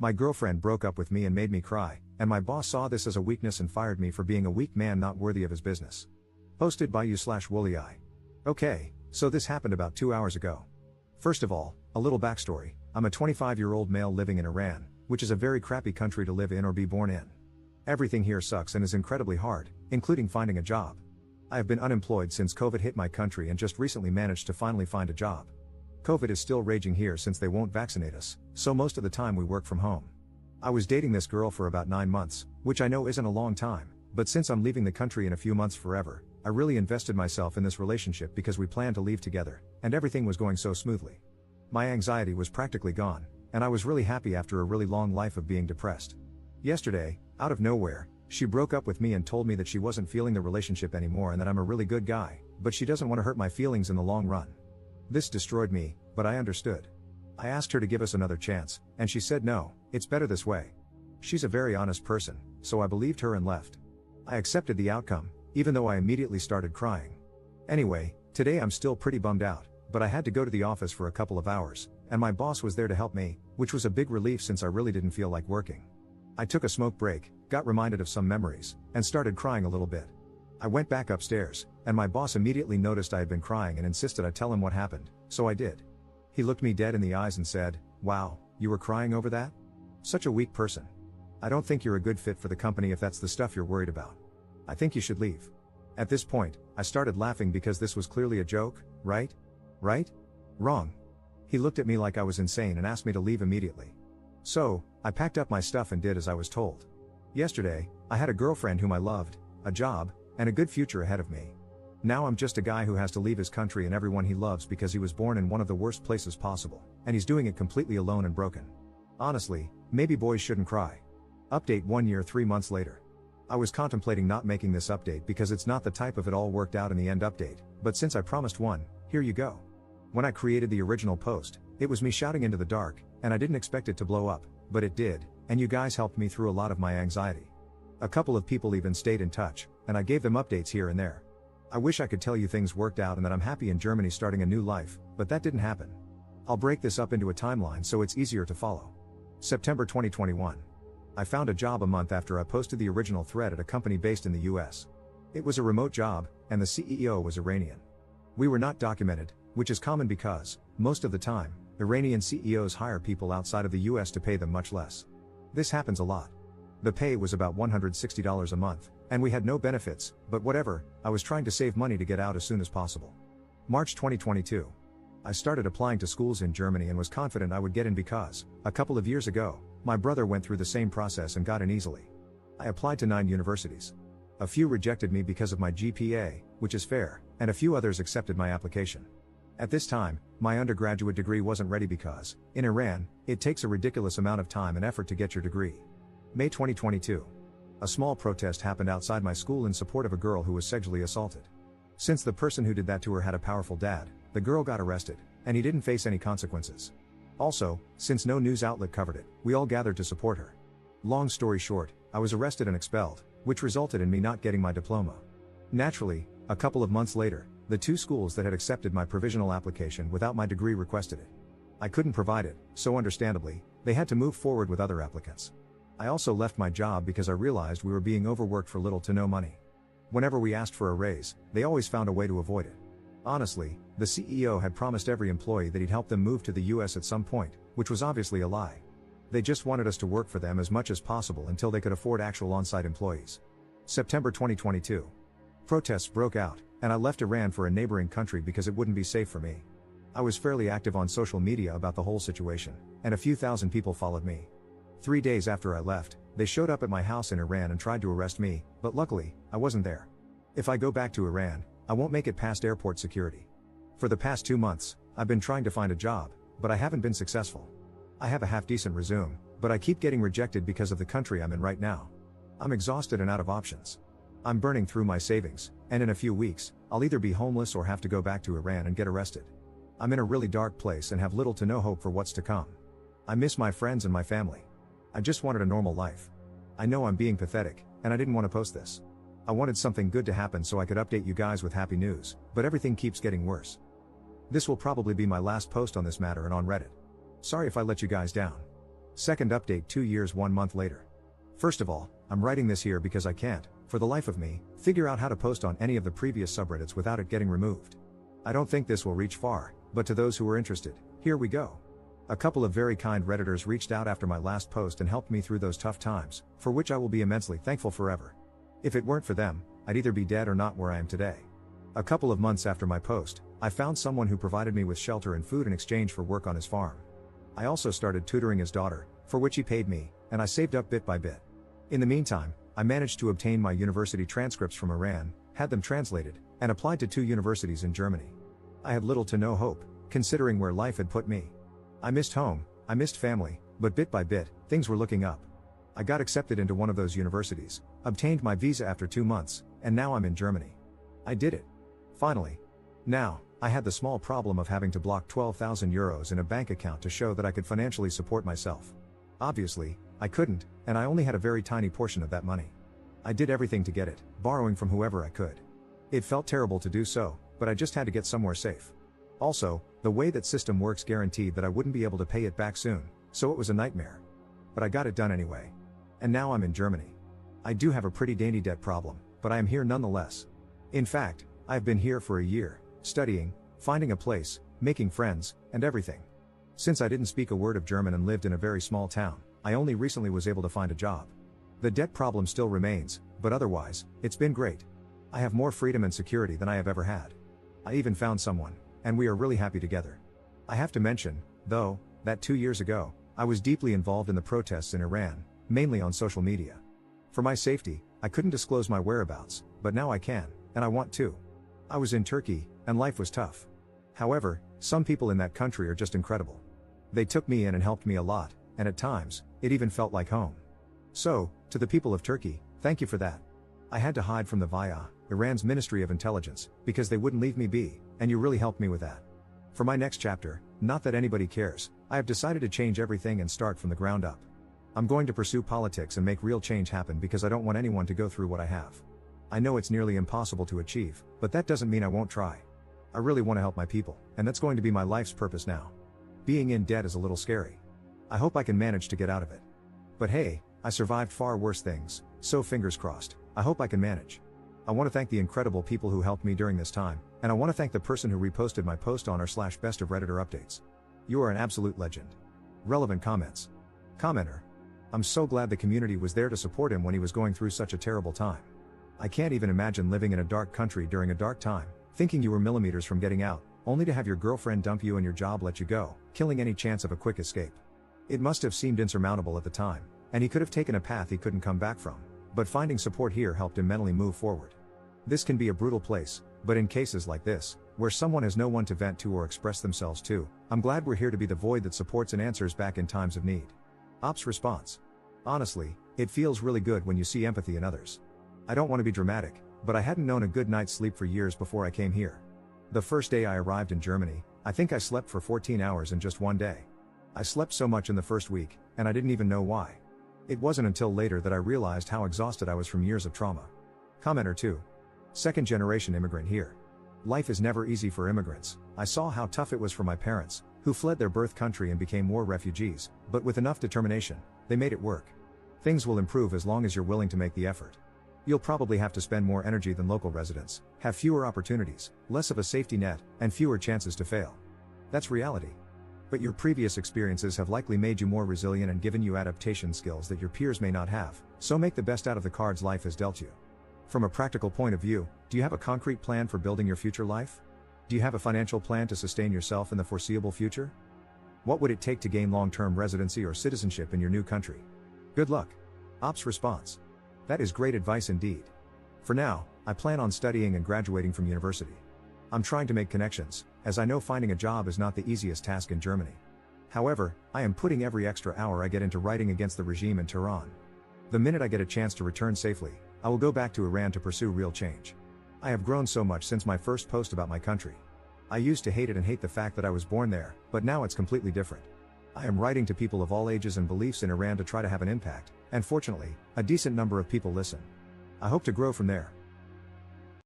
My girlfriend broke up with me and made me cry, and my boss saw this as a weakness and fired me for being a weak man not worthy of his business. Posted by you/woollyeye. Okay, so this happened about 2 hours ago. First of all, a little backstory. I'm a 25-year-old male living in Iran, which is a very crappy country to live in or be born in. Everything here sucks and is incredibly hard, including finding a job. I have been unemployed since COVID hit my country and just recently managed to finally find a job. COVID is still raging here since they won't vaccinate us, so most of the time we work from home. I was dating this girl for about 9 months, which I know isn't a long time, but since I'm leaving the country in a few months forever, I really invested myself in this relationship because we planned to leave together, and everything was going so smoothly. My anxiety was practically gone, and I was really happy after a really long life of being depressed. Yesterday, out of nowhere, she broke up with me and told me that she wasn't feeling the relationship anymore and that I'm a really good guy, but she doesn't want to hurt my feelings in the long run. This destroyed me, but I understood. I asked her to give us another chance, and she said no, it's better this way. She's a very honest person, so I believed her and left. I accepted the outcome, even though I immediately started crying. Anyway, today I'm still pretty bummed out, but I had to go to the office for a couple of hours, and my boss was there to help me, which was a big relief since I really didn't feel like working. I took a smoke break, got reminded of some memories, and started crying a little bit. I went back upstairs, and my boss immediately noticed I had been crying and insisted I tell him what happened, so I did. He looked me dead in the eyes and said, "Wow, you were crying over that? Such a weak person. I don't think you're a good fit for the company if that's the stuff you're worried about. I think you should leave." At this point, I started laughing because this was clearly a joke, right? Right? Wrong. He looked at me like I was insane and asked me to leave immediately. So, I packed up my stuff and did as I was told. Yesterday, I had a girlfriend whom I loved, a job, and a good future ahead of me. Now I'm just a guy who has to leave his country and everyone he loves because he was born in one of the worst places possible, and he's doing it completely alone and broken. Honestly, maybe boys shouldn't cry. Update 1 year 3 months later. I was contemplating not making this update because it's not the type of it all worked out in the end update, but since I promised one, here you go. When I created the original post, it was me shouting into the dark, and I didn't expect it to blow up, but it did, and you guys helped me through a lot of my anxiety. A couple of people even stayed in touch, and I gave them updates here and there. I wish I could tell you things worked out and that I'm happy in Germany starting a new life, but that didn't happen. I'll break this up into a timeline so it's easier to follow. September 2021. I found a job a month after I posted the original thread at a company based in the US. It was a remote job, and the CEO was Iranian. We were not documented, which is common because, most of the time, Iranian CEOs hire people outside of the US to pay them much less. This happens a lot. The pay was about $160 a month, and we had no benefits, but whatever, I was trying to save money to get out as soon as possible. March 2022. I started applying to schools in Germany and was confident I would get in because, a couple of years ago, my brother went through the same process and got in easily. I applied to 9 universities. A few rejected me because of my GPA, which is fair, and a few others accepted my application. At this time, my undergraduate degree wasn't ready because, in Iran, it takes a ridiculous amount of time and effort to get your degree. May 2022. A small protest happened outside my school in support of a girl who was sexually assaulted. Since the person who did that to her had a powerful dad, the girl got arrested, and he didn't face any consequences. Also, since no news outlet covered it, we all gathered to support her. Long story short, I was arrested and expelled, which resulted in me not getting my diploma. Naturally, a couple of months later, the 2 schools that had accepted my provisional application without my degree requested it. I couldn't provide it, so understandably, they had to move forward with other applicants. I also left my job because I realized we were being overworked for little to no money. Whenever we asked for a raise, they always found a way to avoid it. Honestly, the CEO had promised every employee that he'd help them move to the US at some point, which was obviously a lie. They just wanted us to work for them as much as possible until they could afford actual on-site employees. September 2022. Protests broke out, and I left Iran for a neighboring country because it wouldn't be safe for me. I was fairly active on social media about the whole situation, and a few thousand people followed me. 3 days after I left, they showed up at my house in Iran and tried to arrest me, but luckily, I wasn't there. If I go back to Iran, I won't make it past airport security. For the past 2 months, I've been trying to find a job, but I haven't been successful. I have a half-decent resume, but I keep getting rejected because of the country I'm in right now. I'm exhausted and out of options. I'm burning through my savings, and in a few weeks, I'll either be homeless or have to go back to Iran and get arrested. I'm in a really dark place and have little to no hope for what's to come. I miss my friends and my family. I just wanted a normal life. I know I'm being pathetic, and I didn't want to post this. I wanted something good to happen so I could update you guys with happy news, but everything keeps getting worse. This will probably be my last post on this matter and on Reddit. Sorry if I let you guys down. Second update 2 years 1 month later. First of all, I'm writing this here because I can't, for the life of me, figure out how to post on any of the previous subreddits without it getting removed. I don't think this will reach far, but to those who are interested, here we go. A couple of very kind Redditors reached out after my last post and helped me through those tough times, for which I will be immensely thankful forever. If it weren't for them, I'd either be dead or not where I am today. A couple of months after my post, I found someone who provided me with shelter and food in exchange for work on his farm. I also started tutoring his daughter, for which he paid me, and I saved up bit by bit. In the meantime, I managed to obtain my university transcripts from Iran, had them translated, and applied to 2 universities in Germany. I had little to no hope, considering where life had put me. I missed home, I missed family, but bit by bit, things were looking up. I got accepted into one of those universities, obtained my visa after 2 months, and now I'm in Germany. I did it. Finally. Now, I had the small problem of having to block 12,000 euros in a bank account to show that I could financially support myself. Obviously, I couldn't, and I only had a very tiny portion of that money. I did everything to get it, borrowing from whoever I could. It felt terrible to do so, but I just had to get somewhere safe. Also, the way that system works guaranteed that I wouldn't be able to pay it back soon, so it was a nightmare. But I got it done anyway. And now I'm in Germany. I do have a pretty dainty debt problem, but I am here nonetheless. In fact, I've been here for a year, studying, finding a place, making friends, and everything. Since I didn't speak a word of German and lived in a very small town, I only recently was able to find a job. The debt problem still remains, but otherwise, it's been great. I have more freedom and security than I have ever had. I even found someone, and we are really happy together. I have to mention, though, that 2 years ago, I was deeply involved in the protests in Iran, mainly on social media. For my safety, I couldn't disclose my whereabouts, but now I can, and I want to. I was in Turkey, and life was tough. However, some people in that country are just incredible. They took me in and helped me a lot, and at times, it even felt like home. So, to the people of Turkey, thank you for that. I had to hide from the VIA, Iran's Ministry of Intelligence, because they wouldn't leave me be, and you really helped me with that. For my next chapter, not that anybody cares, I have decided to change everything and start from the ground up. I'm going to pursue politics and make real change happen because I don't want anyone to go through what I have. I know it's nearly impossible to achieve, but that doesn't mean I won't try. I really want to help my people, and that's going to be my life's purpose now. Being in debt is a little scary. I hope I can manage to get out of it. But hey, I survived far worse things, so fingers crossed, I hope I can manage. I want to thank the incredible people who helped me during this time, and I want to thank the person who reposted my post on r/best of Redditor updates. You are an absolute legend. Relevant comments. Commenter. I'm so glad the community was there to support him when he was going through such a terrible time. I can't even imagine living in a dark country during a dark time, thinking you were millimeters from getting out, only to have your girlfriend dump you and your job let you go, killing any chance of a quick escape. It must have seemed insurmountable at the time, and he could have taken a path he couldn't come back from, but finding support here helped him mentally move forward. This can be a brutal place, but in cases like this, where someone has no one to vent to or express themselves to, I'm glad we're here to be the void that supports and answers back in times of need. Ops response. Honestly, it feels really good when you see empathy in others. I don't want to be dramatic, but I hadn't known a good night's sleep for years before I came here. The first day I arrived in Germany, I think I slept for 14 hours in just one day. I slept so much in the first week, and I didn't even know why. It wasn't until later that I realized how exhausted I was from years of trauma. Commenter 2. Second generation immigrant here. Life is never easy for immigrants. I saw how tough it was for my parents, who fled their birth country and became war refugees, but with enough determination, they made it work. Things will improve as long as you're willing to make the effort. You'll probably have to spend more energy than local residents, have fewer opportunities, less of a safety net, and fewer chances to fail. That's reality. But your previous experiences have likely made you more resilient and given you adaptation skills that your peers may not have, so make the best out of the cards life has dealt you. From a practical point of view, do you have a concrete plan for building your future life? Do you have a financial plan to sustain yourself in the foreseeable future? What would it take to gain long-term residency or citizenship in your new country? Good luck. Ops response. That is great advice indeed. For now, I plan on studying and graduating from university. I'm trying to make connections, as I know finding a job is not the easiest task in Germany. However, I am putting every extra hour I get into writing against the regime in Tehran. The minute I get a chance to return safely, I will go back to Iran to pursue real change. I have grown so much since my first post about my country. I used to hate it and hate the fact that I was born there, but now it's completely different. I am writing to people of all ages and beliefs in Iran to try to have an impact, and fortunately, a decent number of people listen. I hope to grow from there.